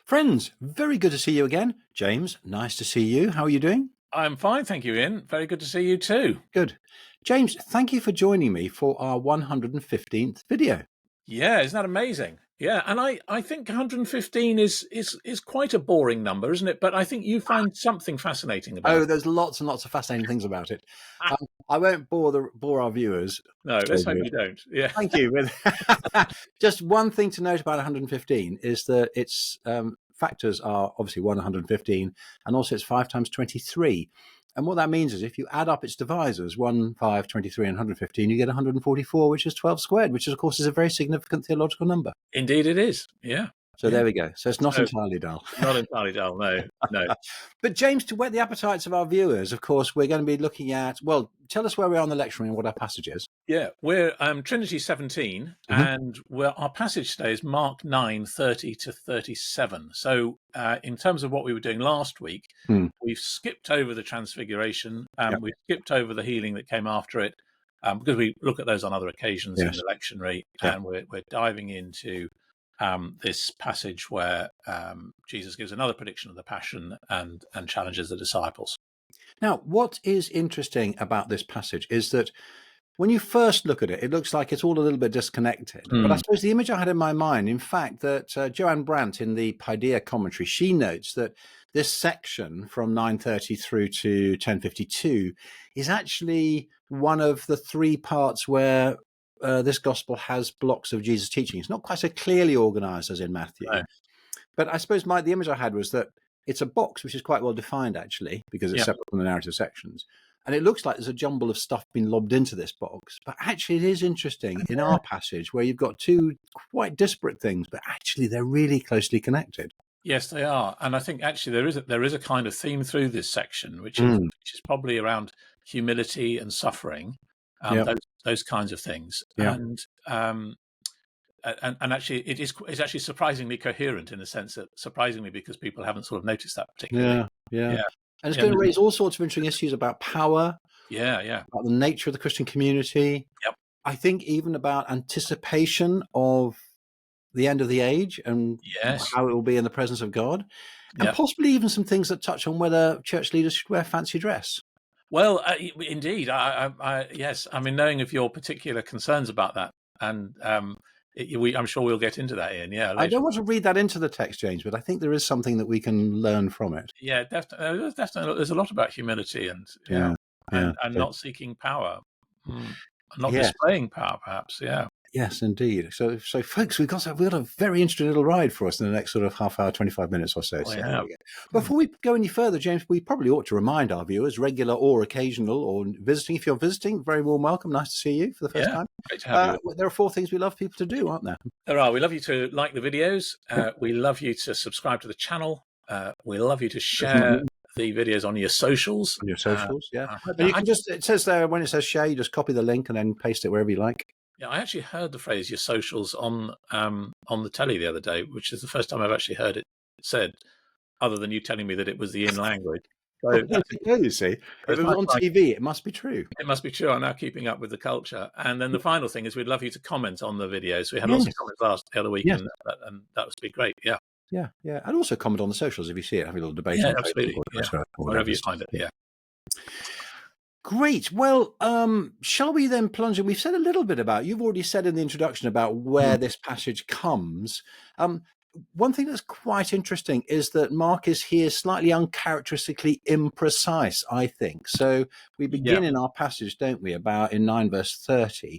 Friends, very good to see you again. James, nice to see you. How are you doing? I'm fine, thank you, Ian. Very good to see you too. Good. James, thank you for joining me for our 115th video. Yeah, isn't that amazing? Yeah, and I think 115 is quite a boring number, isn't it? But I think you find something fascinating about Oh, it. there's lots and lots of fascinating things about it. I won't bore our viewers. No, let's hope you don't. Yeah. Thank you. Just one thing to note about 115 is that its factors are obviously 115, and also it's 5 times 23. And what that means is if you add up its divisors, 1, 5, 23, and 115, you get 144, which is 12 squared, which of course is a very significant theological number. Indeed it is. Yeah. So there we go. So it's not So, entirely dull. Not entirely dull, no. But James, to whet the appetites of our viewers, of course, we're going to be looking at, well, tell us where we are on the lectionary and what our passage is. Yeah, we're Trinity 17, and our passage today is Mark 9:30 to 37. So in terms of what we were doing last week, we've skipped over the Transfiguration, we've skipped over the healing that came after it, because we look at those on other occasions in the lectionary, and we're diving into this passage where Jesus gives another prediction of the Passion and challenges the disciples. Now, what is interesting about this passage is that when you first look at it, it looks like it's all a little bit disconnected. But I suppose the image I had in my mind, in fact, that Joanne Brandt in the Paideia commentary, she notes that this section from 9:30 through to 10:52 is actually one of the three parts where this gospel has blocks of Jesus' teaching. It's not quite so clearly organized as in Matthew. No. But I suppose the image I had was that it's a box which is quite well defined, actually, because it's separate from the narrative sections. And it looks like there's a jumble of stuff being lobbed into this box. But actually, it is interesting in our passage where you've got two quite disparate things, but actually they're really closely connected. Yes, they are. And I think actually there is a kind of theme through this section, which is probably around humility and suffering, those kinds of things. And actually, it's actually surprisingly coherent in the sense that surprisingly because people haven't sort of noticed that particularly. Yeah. And it's going to raise all sorts of interesting issues about power. About the nature of the Christian community. I think even about anticipation of the end of the age and how it will be in the presence of God. And possibly even some things that touch on whether church leaders should wear fancy dress. Well, indeed. Yes. I mean, knowing of your particular concerns about that, and I'm sure we'll get into that, Ian. Yeah, later. I don't want to read that into the text, James, but I think there is something that we can learn from it. Yeah, definitely. There's a lot about humility and not seeking power, and not displaying power, perhaps. Yeah. Yes, indeed. So folks, we've got a very interesting little ride for us in the next sort of half hour, 25 minutes or so. Before we go any further, James, we probably ought to remind our viewers, regular or occasional or visiting, if you're visiting, very warm welcome. Nice to see you for the first time. Great to have you. There are 4 things we love people to do, aren't there? There are. We love you to like the videos. We love you to subscribe to the channel. We love you to share the videos on your socials. On your socials, And you can it says there, when it says share, you just copy the link and then paste it wherever you like. Yeah, I actually heard the phrase "your socials" on the telly the other day, which is the first time I've actually heard it said, other than you telling me that it was the in language. So you see, if it was on TV, it must be true. It must be true. I'm now keeping up with the culture. And then the final thing is, we'd love you to comment on the videos. We had lots of comments the other week, and that would be great. Yeah, and also comment on the socials if you see it. Have a little debate. Yeah, absolutely. Wherever you find it. Yeah. Great. Well, shall we then plunge in? We've said a little bit about, you've already said in the introduction about where this passage comes. One thing that's quite interesting is that Mark is here slightly uncharacteristically imprecise, I think. So we begin in our passage, don't we, about in 9 verse 30.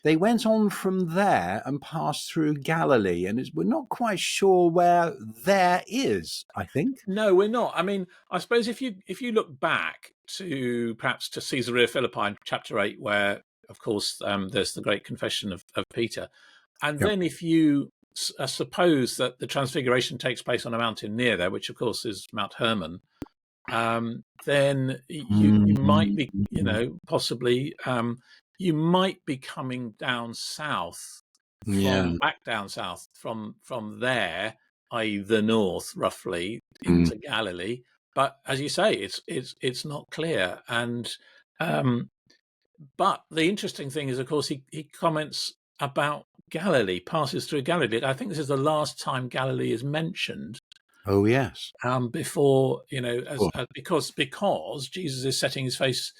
They went on from there and passed through Galilee, and we're not quite sure where there is, I think. No, we're not. I mean, I suppose if you look back to perhaps to Caesarea Philippi in chapter 8, where, of course, there's the great confession of Peter. And then if you suppose that the Transfiguration takes place on a mountain near there, which, of course, is Mount Hermon, then you might be, possibly... you might be coming down south, back down south from there, i.e. the north, roughly, into Galilee. But as you say, it's not clear. And but the interesting thing is, of course, he comments about Galilee, passes through Galilee. I think this is the last time Galilee is mentioned Oh, yes. Before, Cool. because Jesus is setting his face,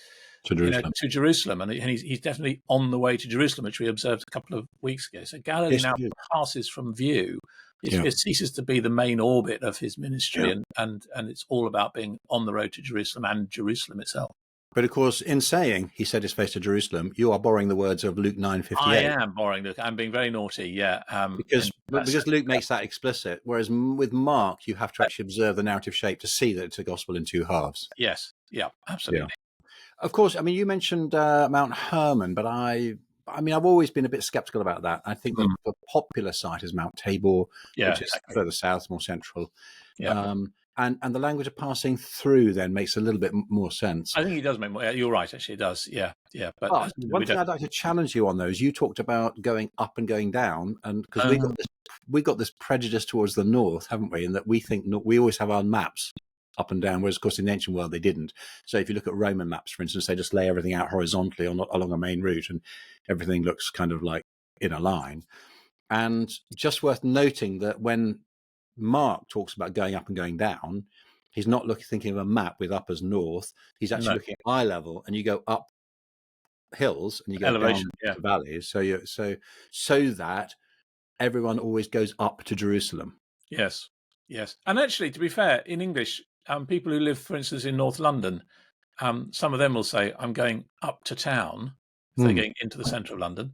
To Jerusalem. to Jerusalem, and he's definitely on the way to Jerusalem, which we observed a couple of weeks ago. So Galilee Yes, now you do. passes from view. Yeah. It ceases to be the main orbit of his ministry, Yeah. and it's all about being on the road to Jerusalem and Jerusalem itself. But of course, in saying he set his face to Jerusalem, you are borrowing the words of Luke 9:58. I am borrowing Luke. I'm being very naughty, yeah. Because Luke makes that explicit, whereas with Mark, you have to actually observe the narrative shape to see that it's a gospel in two halves. Yes, yeah, absolutely. Of course, I mean, you mentioned Mount Hermon, but I've always been a bit skeptical about that. I think the popular site is Mount Tabor, which is further south, more central. Yeah. And the language of passing through then makes a little bit more sense. I think it does make more. You're right, actually, it does. Yeah. But one thing I'd like to challenge you on those, you talked about going up and going down, and because we got this prejudice towards the north, haven't we? In that we think we always have our maps up and down, whereas of course in the ancient world they didn't. So if you look at Roman maps, for instance, they just lay everything out horizontally along a main route, and everything looks kind of like in a line. And just worth noting that when Mark talks about going up and going down, he's not thinking of a map with up as north. He's actually looking at eye level, and you go up hills and you go elevation, down to valleys. So that everyone always goes up to Jerusalem. Yes. And actually, to be fair, in English, people who live, for instance, in North London, some of them will say, "I'm going up to town." So they're going into the centre of London.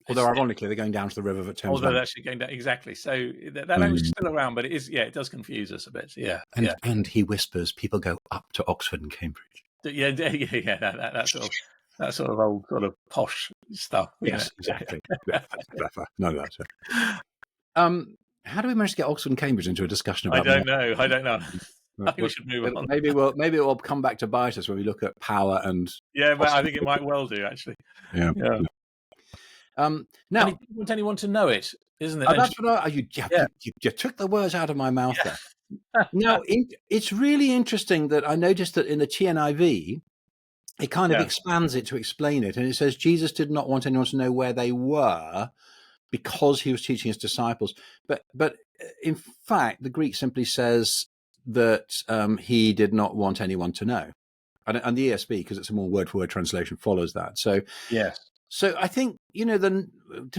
Although ironically, they're going down to the river at Thames. Although they're actually going down, exactly. So that language is still around, but it does confuse us a bit. Yeah. And he whispers, people go up to Oxford and Cambridge. Yeah. That sort of old sort of posh stuff. Yes, exactly. Clever. No, that's it. How do we manage to get Oxford and Cambridge into a discussion about? I don't know. I think we should move on. Maybe it will come back to bite us when we look at power and. Yeah, but I think it might well do actually. Yeah. Now, and he didn't want anyone to know it, isn't it? That's what you took the words out of my mouth there. Now, it's really interesting that I noticed that in the TNIV, it kind of expands it to explain it. And it says Jesus did not want anyone to know where they were because he was teaching his disciples. But in fact, the Greek simply says that he did not want anyone to know. And the ESV, because it's a more word-for-word translation, follows that. So yes. So I think, didn't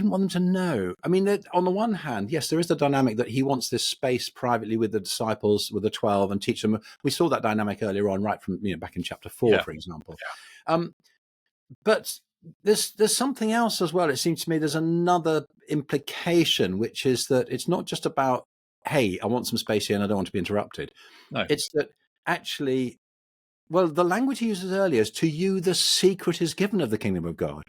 want them to know. I mean, on the one hand, yes, there is the dynamic that he wants this space privately with the disciples, with the 12, and teach them. We saw that dynamic earlier on, right from, back in chapter 4, for example. Yeah. But there's something else as well. It seems to me there's another implication, which is that it's not just about, hey, I want some space here and I don't want to be interrupted. No. It's that actually, well, the language he uses earlier is, to you the secret is given of the kingdom of God.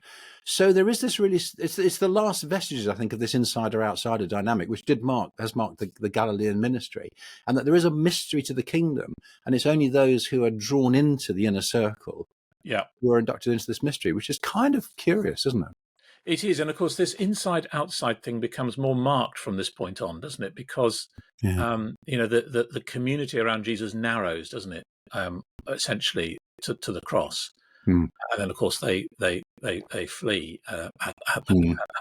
So there is this really, it's the last vestiges, I think, of this insider-outsider dynamic, which has marked the Galilean ministry, and that there is a mystery to the kingdom, and it's only those who are drawn into the inner circle who are inducted into this mystery, which is kind of curious, isn't it? It is, and of course, this inside-outside thing becomes more marked from this point on, doesn't it? Because the community around Jesus narrows, doesn't it? Essentially to the cross, and then of course they flee at that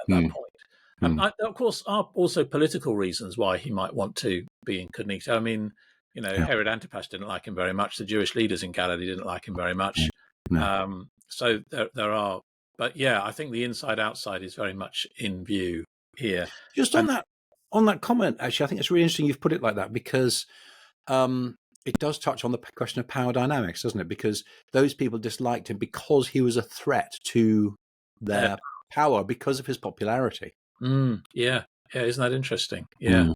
point. Of course, are also political reasons why he might want to be incognito. I mean, Herod Antipas didn't like him very much. The Jewish leaders in Galilee didn't like him very much. So there are, but I think the inside-outside is very much in view here. Just on that comment, actually, I think it's really interesting you've put it like that, because it does touch on the question of power dynamics, doesn't it? Because those people disliked him because he was a threat to their power because of his popularity. Yeah. Isn't that interesting? Yeah.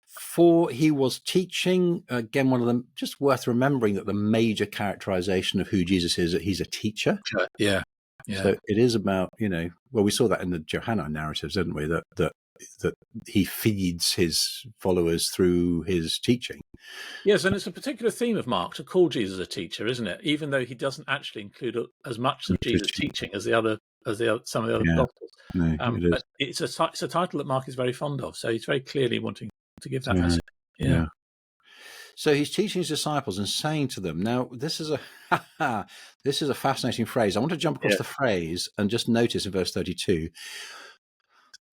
For he was teaching, again, one of them, just worth remembering that the major characterization of who Jesus is, that he's a teacher. Yeah. So it is about, well, we saw that in the Johannine narratives, didn't we? That he feeds his followers through his teaching. Yes, and it's a particular theme of Mark to call Jesus a teacher, isn't it? Even though he doesn't actually include as much of Jesus' teaching as some of the other Gospels. But it's a title that Mark is very fond of, so he's very clearly wanting to give that message. Yeah. So he's teaching his disciples and saying to them, now this is a fascinating phrase. I want to jump across the phrase and just notice in verse 32.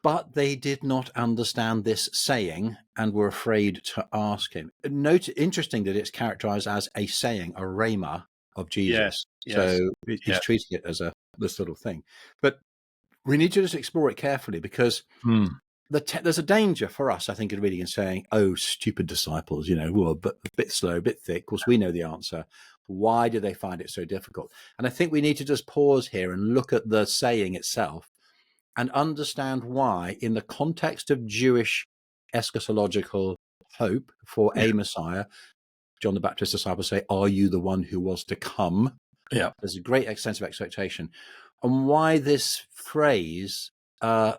But they did not understand this saying and were afraid to ask him. Interesting that it's characterized as a saying, a rhema of Jesus. Yes. So he's treating it as this little thing. But we need to just explore it carefully, because there's a danger for us, I think, in reading and saying, oh, stupid disciples, who are a bit slow, a bit thick. Of course, we know the answer. Why do they find it so difficult? And I think we need to just pause here and look at the saying itself and understand why, in the context of Jewish eschatological hope for a Messiah, John the Baptist's disciples say, are you the one who was to come? Yeah. There's a great sense of expectation. And why this phrase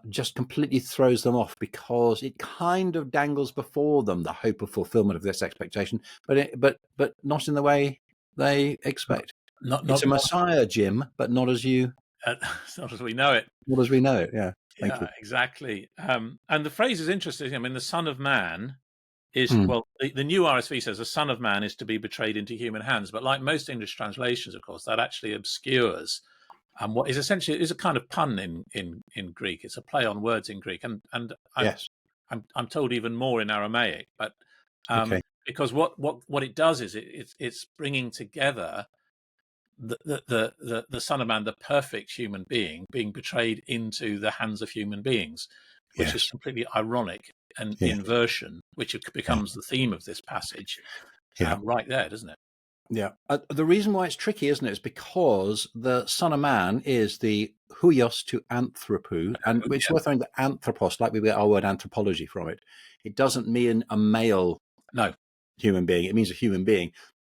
just completely throws them off, because it kind of dangles before them the hope of fulfillment of this expectation, but not in the way they expect. It's a Messiah, Jim, but not as you... not as we know it. Not as we know it, yeah. Thank you. Exactly. And the phrase is interesting. I mean, the Son of Man is, well, the new RSV says the Son of Man is to be betrayed into human hands. But like most English translations, of course, that actually obscures what is essentially is a kind of pun in Greek. It's a play on words in Greek. And I'm told even more in Aramaic. But because what it does is it's bringing together the Son of Man, the perfect human being betrayed into the hands of human beings, which is completely ironic, and inversion, which becomes the theme of this passage right there, doesn't it? Yeah. The reason why it's tricky, isn't it, is because the Son of Man is the huios to anthropou, and it's worth knowing that anthropos, like we get our word anthropology from it, it doesn't mean a male human being. It means a human being.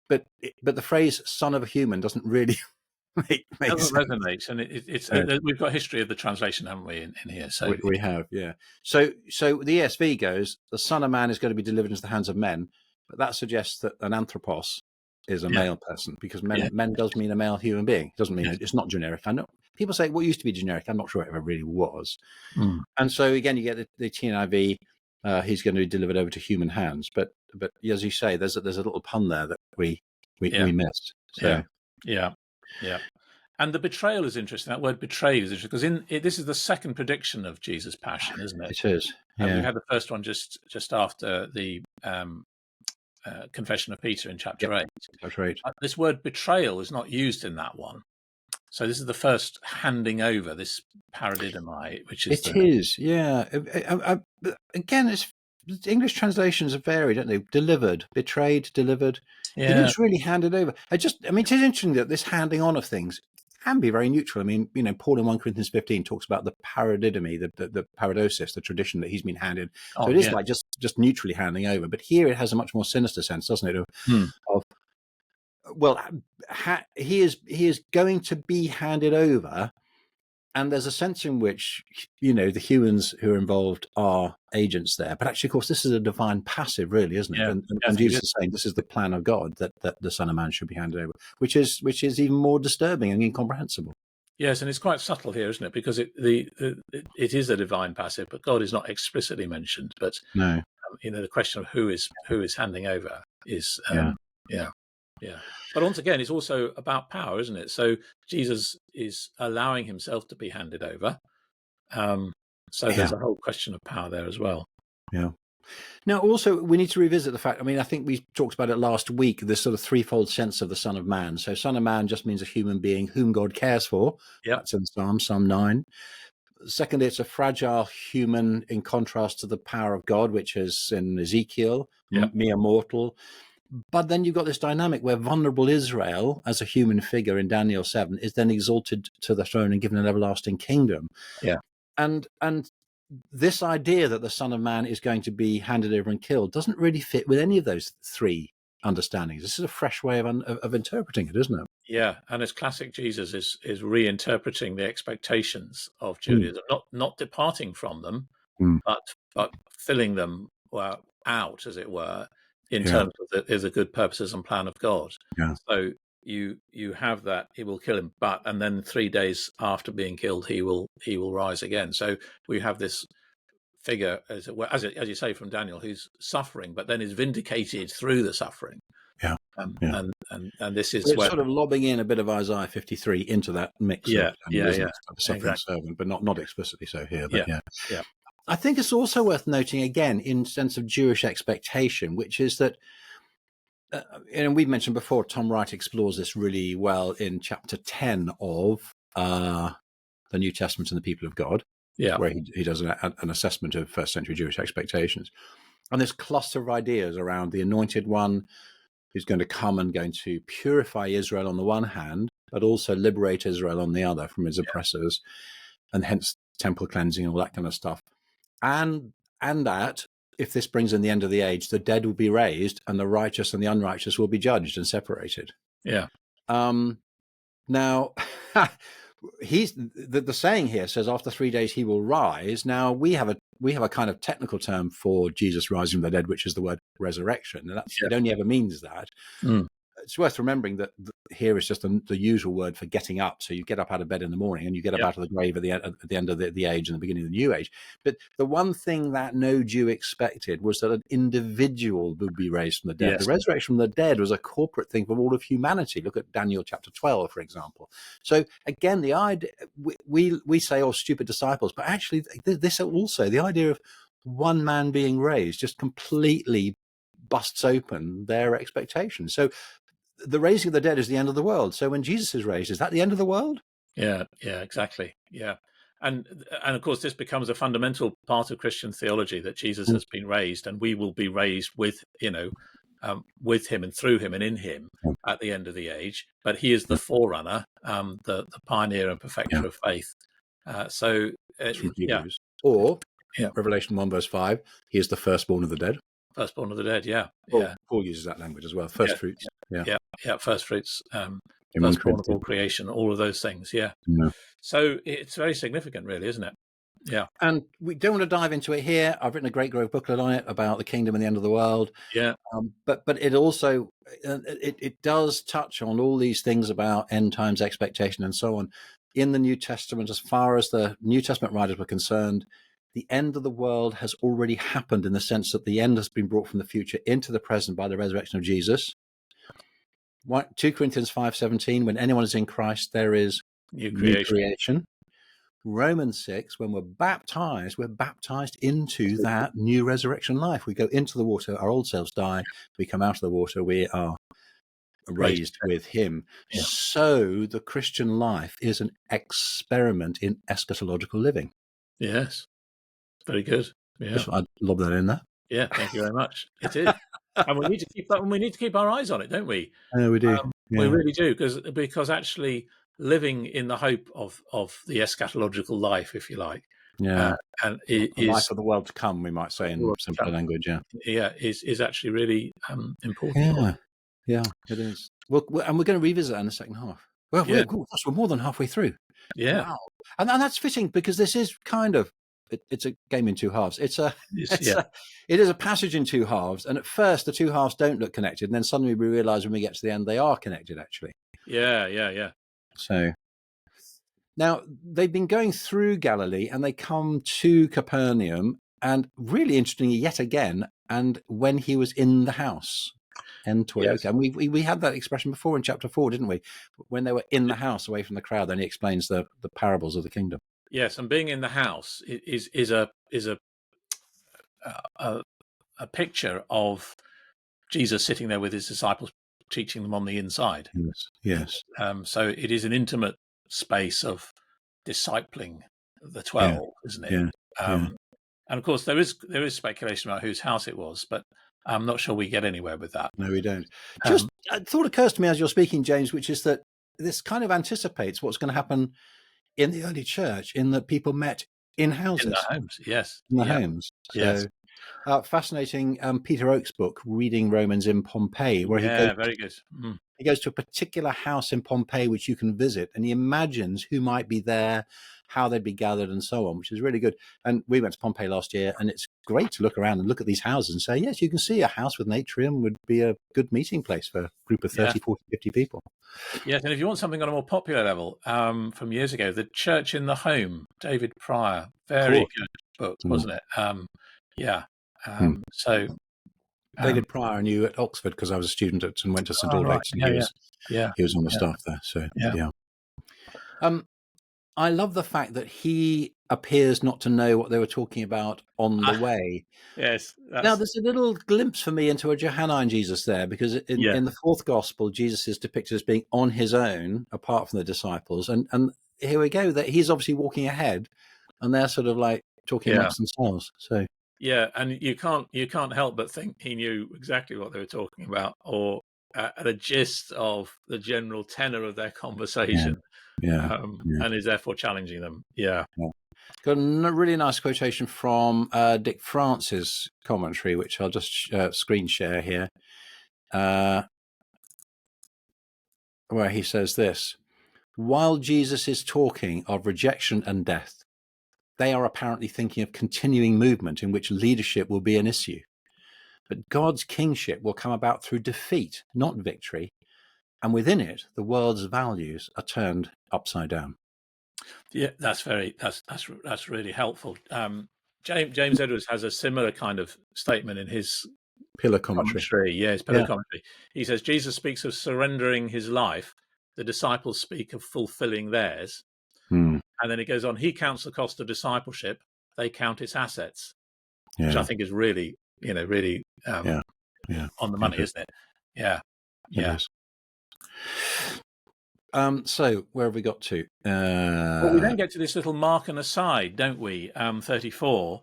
But the phrase "son of a human" doesn't really make sense. Resonate, and we've got history of the translation, haven't we, in here? So we have, yeah. So the ESV goes, the Son of Man is going to be delivered into the hands of men, but that suggests that an anthropos is a male person, because men does mean a male human being. It doesn't mean it's not generic. I know people say what used to be generic. I'm not sure it ever really was. And so again, you get the TNIV. He's going to be delivered over to human hands, but as you say, there's a little pun there that we missed. So yeah. And the betrayal is interesting. That word "betrayed" is interesting, because this is the second prediction of Jesus' passion, isn't it? It is. Yeah. And we had the first one just after the confession of Peter in chapter 8. That's right. This word "betrayal" is not used in that one. So this is the first handing over, this paradidomai, which is... It is, yeah. Again, it's English translations are varied, don't they? Delivered, betrayed, delivered. Yeah. It looks really handed over. It is interesting that this handing on of things can be very neutral. I mean, Paul in 1 Corinthians 15 talks about the paradidomy, the paradosis, the tradition that he's been handed. So it is like just neutrally handing over. But here it has a much more sinister sense, doesn't it? He is going to be handed over, and there's a sense in which the humans who are involved are agents there. But actually, of course, this is a divine passive, really, isn't it? Yeah. And Jesus is saying this is the plan of God, that the Son of Man should be handed over, which is even more disturbing and incomprehensible. Yes, and it's quite subtle here, isn't it? Because it is a divine passive, but God is not explicitly mentioned. But no, the question of who is handing over is yeah. But once again, it's also about power, isn't it? So Jesus is allowing himself to be handed over. So there's a whole question of power there as well. Yeah. Now, also, we need to revisit the fact, I think we talked about it last week, this sort of threefold sense of the Son of Man. So Son of Man just means a human being whom God cares for. Yeah. That's in Psalm 9. Secondly, it's a fragile human in contrast to the power of God, which is in Ezekiel, mere mortal. But then you've got this dynamic where vulnerable Israel, as a human figure in Daniel 7, is then exalted to the throne and given an everlasting kingdom. Yeah. And this idea that the Son of Man is going to be handed over and killed doesn't really fit with any of those three understandings. This is a fresh way of interpreting it, isn't it? Yeah, and as classic Jesus is reinterpreting the expectations of Judaism, not departing from them, but filling them out, as it were, in terms of the good purposes and plan of God. Yeah. So you have that he will kill him, and then 3 days after being killed, he will rise again. So we have this figure, as you say, from Daniel, who's suffering, but then is vindicated through the suffering. Yeah. Yeah. And this is Well, it's where, sort of lobbing in a bit of Isaiah 53 into that mix of isn't it? The suffering exactly, servant, but not explicitly so here. But yeah, yeah, I think it's also worth noting again in sense of Jewish expectation, which is that, and we've mentioned before, Tom Wright explores this really well in chapter 10 of the New Testament and the People of God, yeah, where he does an assessment of first century Jewish expectations. And this cluster of ideas around the anointed one who's going to come and going to purify Israel on the one hand, but also liberate Israel on the other from his oppressors, and hence temple cleansing and all that kind of stuff. And that if this brings in the end of the age, the dead will be raised and the righteous and the unrighteous will be judged and separated. yeah, Now, he's the saying here says after 3 days he will rise. Now we have a kind of technical term for Jesus rising from the dead, which is the word resurrection, and it only ever means that. It's worth remembering that here is just the usual word for getting up. So you get up out of bed in the morning and you get up out of the grave at the end of the age and the beginning of the new age. But the one thing that no Jew expected was that an individual would be raised from the dead. yes, The resurrection from the dead was a corporate thing for all of humanity. Look at Daniel chapter 12, for example. So again, the idea, we say, oh, stupid disciples, but actually this also, the idea of one man being raised just completely busts open their expectations. So the raising of the dead is the end of the world. So when Jesus is raised, is that the end of the world? yeah, exactly, yeah. And of course, this becomes a fundamental part of Christian theology, that Jesus has been raised, and we will be raised with with him and through him and in him at the end of the age. But he is the forerunner, the pioneer and perfecter of faith. So From Hebrews. Or yeah, Revelation 1 verse 5, he is the firstborn of the dead. firstborn of the dead. Yeah, Paul uses that language as well. First fruits. Yeah. First fruits, In firstborn of all creation, all of those things. Yeah. Yeah. So it's very significant, really, isn't it? Yeah. And we don't want to dive into it here. I've written a great growth booklet on it about the kingdom and the end of the world. Yeah. But it also it does touch on all these things about end times expectation and so on in the New Testament. As far as the New Testament writers were concerned, the end of the world has already happened in the sense that the end has been brought from the future into the present by the resurrection of Jesus. 2 Corinthians 5:17, when anyone is in Christ, there is New creation. Romans 6, when we're baptized into that new resurrection life. We go into the water, our old selves die, we come out of the water, we are raised with him. Yeah. So the Christian life is an experiment in eschatological living. Yes. Very good. Yeah. I'd lob that in there. Yeah, thank you very much. It is. And we need to keep that, and we need to keep our eyes on it, don't we? We do. We really do, because actually living in the hope of the eschatological life, if you like, and the life of the world to come, we might say in simpler language, is actually really important. Yeah, it is. And we're going to revisit that in the second half. Well, we're more than halfway through. Yeah, wow. And that's fitting, because this is kind of it's a game in two halves. It is a passage in two halves, and at first the two halves don't look connected, and then suddenly we realize when we get to the end they are connected, actually. Yeah. So now they've been going through Galilee and they come to Capernaum, and really interestingly yet again, and when he was in the house. And we had that expression before in chapter 4, didn't we? When they were in the house away from the crowd, then he explains the parables of the kingdom. Yes, and being in the house is a picture of Jesus sitting there with his disciples, teaching them on the inside. Yes. So it is an intimate space of discipling the 12, isn't it? And of course, there is speculation about whose house it was, but I'm not sure we get anywhere with that. No, we don't. Just a thought occurs to me as you're speaking, James, which is that this kind of anticipates what's going to happen in the early church, in that people met in houses. In their homes, yes. In the homes. Yes. So, fascinating Peter Oakes' book, Reading Romans in Pompeii, where very good. He goes to a particular house in Pompeii which you can visit, and he imagines who might be there, how they'd be gathered, and so on, which is really good. And we went to Pompeii last year, and it's great to look around and look at these houses and say, yes, you can see a house with an atrium would be a good meeting place for a group of 30, 40, 50 people. Yes, and if you want something on a more popular level, from years ago, The Church in the Home, David Pryor, very good book, wasn't it? So David Pryor I knew at Oxford because I was a student and went to St Right. Aldate's, and he was on the staff there. So yeah. I love the fact that he appears not to know what they were talking about on the way. Yes. Now, there's a little glimpse for me into a Johannine Jesus there, because in the fourth gospel, Jesus is depicted as being on his own, apart from the disciples. And here we go, that he's obviously walking ahead, and they're sort of like talking amongst themselves. So and you can't help but think he knew exactly what they were talking about, or the gist of the general tenor of their conversation. And is therefore challenging them. Got a really nice quotation from Dick France's commentary, which I'll just screen share here, where he says this: while Jesus is talking of rejection and death, they are apparently thinking of continuing movement in which leadership will be an issue. But God's kingship will come about through defeat, not victory, and within it, the world's values are turned upside down. Yeah, that's really helpful. James Edwards has a similar kind of statement in his pillar commentary. His pillar commentary. He says Jesus speaks of surrendering his life. The disciples speak of fulfilling theirs. And then it goes on. He counts the cost of discipleship. They count its assets, which I think is really, on the money, isn't it? Yeah. It is. So where have we got to? Well, we then get to this little mark and aside, don't we? 34,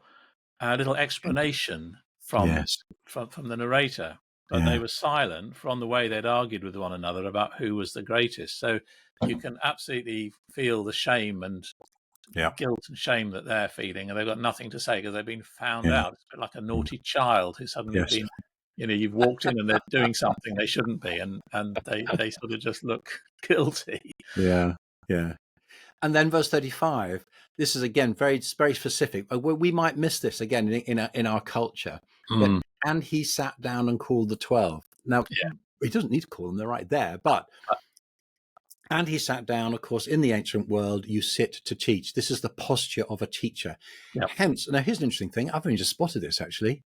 a little explanation from the narrator. But they were silent, for on the way they'd argued with one another about who was the greatest. So you can absolutely feel the shame and guilt and shame that they're feeling, and they've got nothing to say because they've been found out. It's a bit like a naughty child who's suddenly been, you've walked in and they're doing something they shouldn't be, and they sort of just look guilty. Yeah. And then verse 35, this is again very, very specific. We might miss this again in our culture. But, and he sat down and called the 12. Now, he doesn't need to call them, they're right there. But, and he sat down, of course, in the ancient world, you sit to teach. This is the posture of a teacher. Hence, now here's an interesting thing. I've only just spotted this, actually.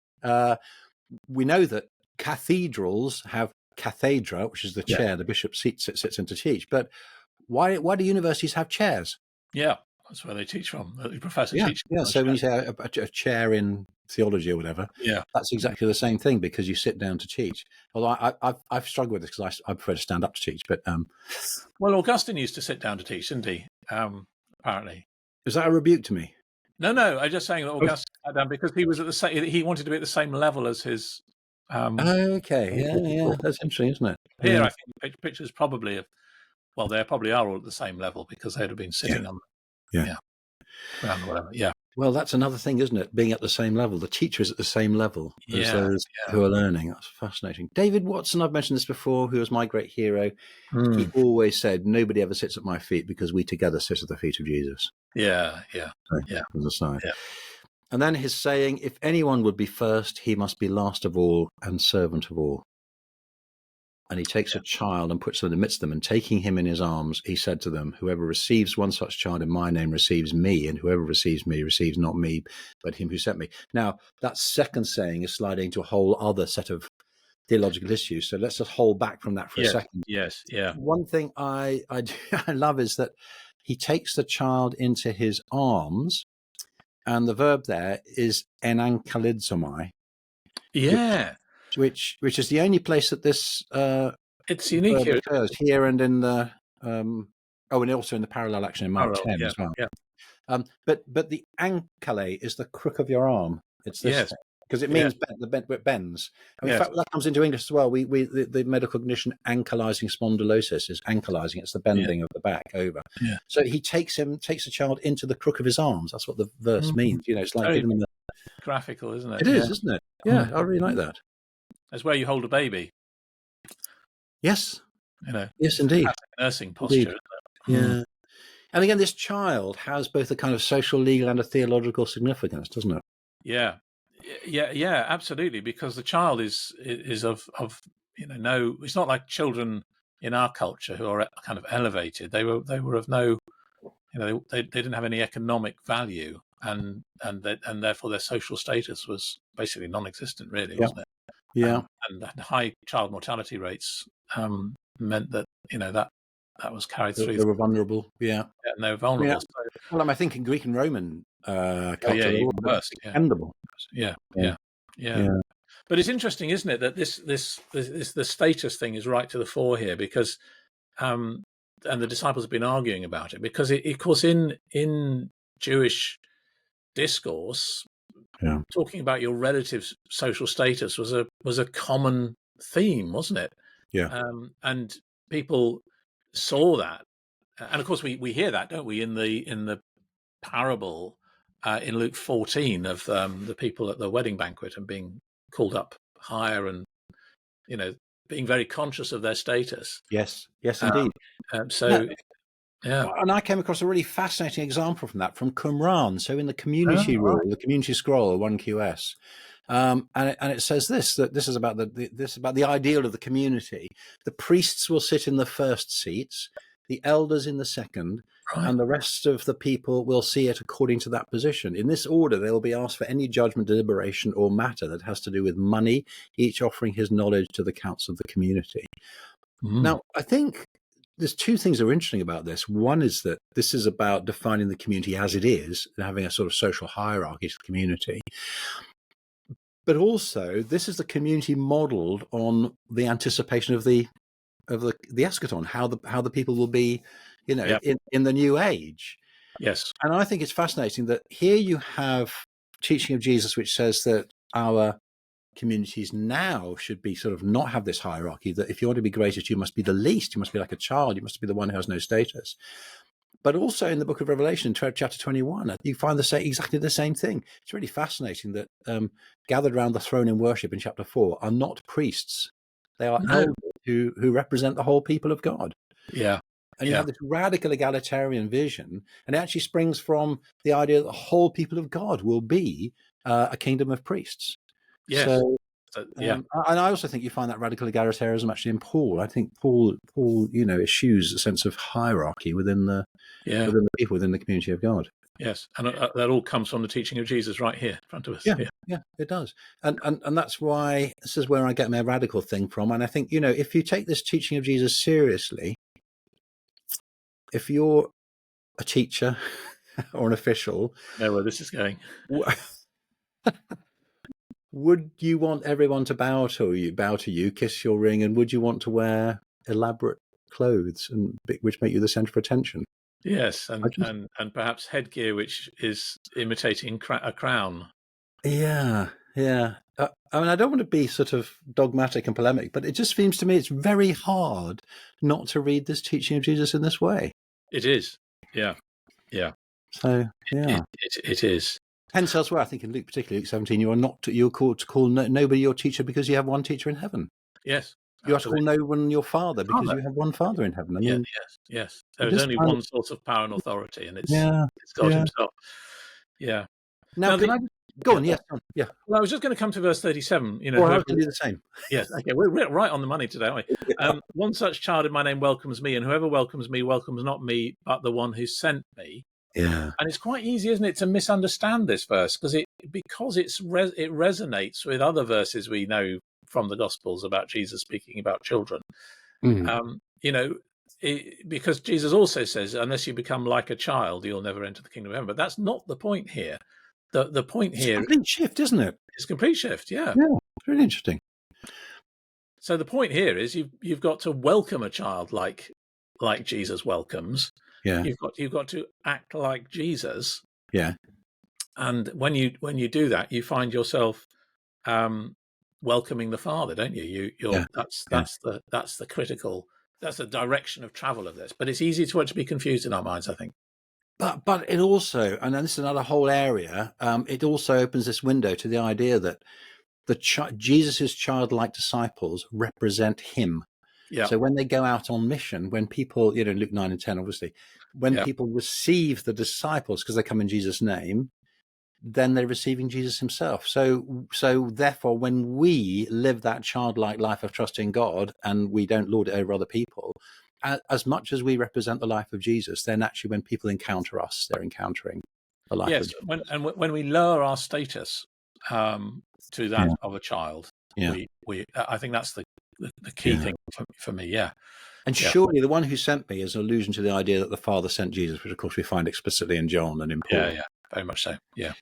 We know that cathedrals have cathedra, which is the chair the bishop sits in to teach. But why do universities have chairs? Yeah, that's where they teach from. The professor teaches. Yeah, so when you say a chair in theology or whatever, that's exactly the same thing, because you sit down to teach. Although I've struggled with this because I prefer to stand up to teach. But well, Augustine used to sit down to teach, didn't he? Apparently. Is that a rebuke to me? No. I'm just saying that Augustine sat down because he was at the same. He wanted to be at the same level as his. Okay. Yeah. That's interesting, isn't it? Here, I think the pictures probably have. Well, they probably are all at the same level because they'd have been sitting on. Ground or whatever. Yeah. Well, that's another thing, isn't it? Being at the same level. The teacher is at the same level as those who are learning. That's fascinating. David Watson, I've mentioned this before, who was my great hero. He always said, nobody ever sits at my feet because we together sit at the feet of Jesus. Yeah. As a sign. Yeah. And then his saying, if anyone would be first, he must be last of all and servant of all. And he takes a child and puts it in the midst of them, and taking him in his arms, he said to them, whoever receives one such child in my name receives me, and whoever receives me receives not me, but him who sent me. Now, that second saying is sliding into a whole other set of theological issues. So let's just hold back from that for a second. Yes, yeah. One thing I love is that he takes the child into his arms, and the verb there is enankalidzomai. Yeah. Which is the only place that this it's unique here. Occurs here and in the and also in the parallel action in Mark 10 as well. Yeah. But the ankale is the crook of your arm. It's this because it means it bends. And in fact, that comes into English as well. The medical condition ankylosing spondylosis is ankylosing. It's the bending of the back over. Yeah. So he takes the child into the crook of his arms. That's what the verse means. It's like giving them graphical, isn't it? It is, isn't it? Yeah, I really like that. That's where you hold a baby. Yes. Yes, indeed. Nursing posture. Yeah. And again, this child has both a kind of social, legal, and a theological significance, doesn't it? Yeah, absolutely. Because the child is of no. It's not like children in our culture who are kind of elevated. They were of no. They didn't have any economic value, and therefore their social status was basically non-existent, really, wasn't it? Yeah. And high child mortality rates meant that that was carried through, They were vulnerable. Yeah. and they were Yeah. vulnerable. So, Well, I think in Greek and Roman oh yeah, culture, they're all even worse. Yeah, expendable. yeah, Yeah. yeah, yeah. Yeah. But it's interesting, isn't it, that this the status thing is right to the fore here, because and the disciples have been arguing about it, because of course in Jewish discourse, Yeah. talking about your relative's social status was a common theme, wasn't it? Yeah. And people saw that, and of course we hear that, don't we, in the parable in Luke 14 of the people at the wedding banquet and being called up higher, and being very conscious of their status. Yes. Yes, Um, indeed. so yeah. And I came across a really fascinating example from that, from Qumran. So in the Oh, community right. rule, the community scroll, 1QS, and it says that this is about the ideal of the community. The priests will sit in the first seats, the elders in the second, Right. and the rest of the people will see it according to that position. In this order, they will be asked for any judgment, deliberation, or matter that has to do with money, each offering his knowledge to the council of the community. Now, I think there's two things that are interesting about this. One is that this is about defining the community as it is and having a sort of social hierarchy to the community. But also, this is the community modeled on the anticipation of the eschaton, how the people will be, Yep. in the new age. Yes. And I think it's fascinating that here you have teaching of Jesus, which says that our communities now should be sort of not have this hierarchy, that if you want to be greatest, you must be the least, you must be like a child, you must be the one who has no status. But also in the book of Revelation, chapter 21, you find exactly the same thing. It's really fascinating that gathered around the throne in worship in chapter 4 are not priests. They are No. elders who represent the whole people of God. Yeah. And you Yeah. have this radical egalitarian vision, and it actually springs from the idea that the whole people of God will be a kingdom of priests. Yes. So, Yeah. and I also think you find that radical egalitarianism actually in Paul. I think Paul, eschews a sense of hierarchy within the people within the community of God. Yes, and that all comes from the teaching of Jesus right here in front of us. Yeah, it does, and that's why this is where I get my radical thing from. And I think if you take this teaching of Jesus seriously, if you're a teacher or an official, Know where this is going. Would you want everyone to bow to you, kiss your ring, and would you want to wear elaborate clothes which make you the center of attention? Yes, and perhaps headgear which is imitating a crown. Yeah. I mean, I don't want to be sort of dogmatic and polemic, but it just seems to me it's very hard not to read this teaching of Jesus in this way. It is. Yeah. So yeah, it is. Hence, elsewhere, I think in Luke, particularly Luke 17, you're called to call nobody your teacher because you have one teacher in heaven. Yes. You are to call no one your father because you have one father in heaven. I mean, yes. There is only one source of power and authority, and it's God Himself. Yeah. Now can I go on? Yes. Yeah. Well, I was just going to come to verse 37. I was going to do the same. Yes. Okay. We're right on the money today, aren't we? One such child in my name welcomes me, and whoever welcomes me welcomes not me, but the one who sent me. Yeah. And it's quite easy, isn't it, to misunderstand this verse because it resonates with other verses we know from the Gospels about Jesus speaking about children. Because Jesus also says, unless you become like a child, you'll never enter the kingdom of heaven. But that's not the point here. The point here is a complete shift, isn't it? It's a complete shift. Yeah. It's really interesting. So the point here is you've got to welcome a child like Jesus welcomes. Yeah. You've got to act like Jesus. Yeah. And when you do that, you find yourself welcoming the Father, don't you? That's the critical. That's the direction of travel of this. But it's easy to be confused in our minds, I think. But it also, and this is another whole area. It also opens this window to the idea that Jesus's childlike disciples represent Him. Yeah. So when they go out on mission, when people, Luke 9 and 10, obviously, when people receive the disciples because they come in Jesus' name, then they're receiving Jesus Himself. So therefore, when we live that childlike life of trusting God and we don't lord it over other people, as much as we represent the life of Jesus, then actually when people encounter us, they're encountering the life of Jesus. When we lower our status to that of a child, Yeah. I think that's the key thing for me. Yeah. And surely the one who sent me is an allusion to the idea that the Father sent Jesus, which of course we find explicitly in John and in Paul. Yeah, very much so. Yeah.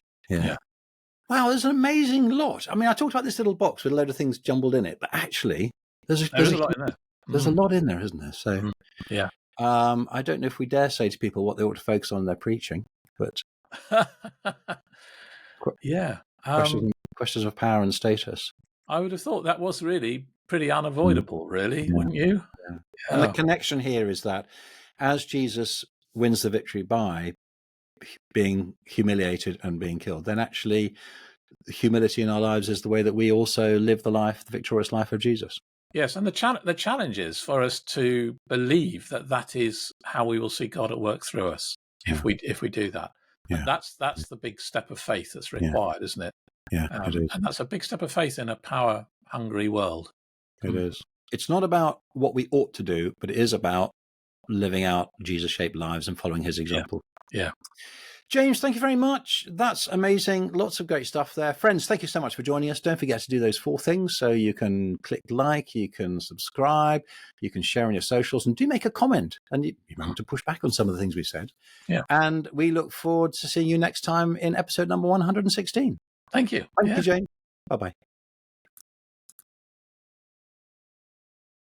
Wow, there's an amazing lot. I mean, I talked about this little box with a load of things jumbled in it, but actually, there's a lot in there. There's a lot in there, isn't there? So, I don't know if we dare say to people what they ought to focus on in their preaching, but questions of power and status. I would have thought that was really pretty unavoidable, really, wouldn't you? Yeah. And the connection here is that as Jesus wins the victory by being humiliated and being killed, then actually humility in our lives is the way that we also live the victorious life of Jesus. Yes, and the challenge is for us to believe that is how we will see God at work through us if we do that. And that's the big step of faith that's required, isn't it? Yeah, it is. And that's a big step of faith in a power-hungry world. It is. It's not about what we ought to do, but it is about living out Jesus-shaped lives and following his example. Yeah. James, thank you very much. That's amazing. Lots of great stuff there. Friends, thank you so much for joining us. Don't forget to do those 4 things. So you can click like, you can subscribe, you can share on your socials, and do make a comment. And you might want to push back on some of the things we said. Yeah. And we look forward to seeing you next time in episode number 116. Thank you. Thank you, James. Bye-bye.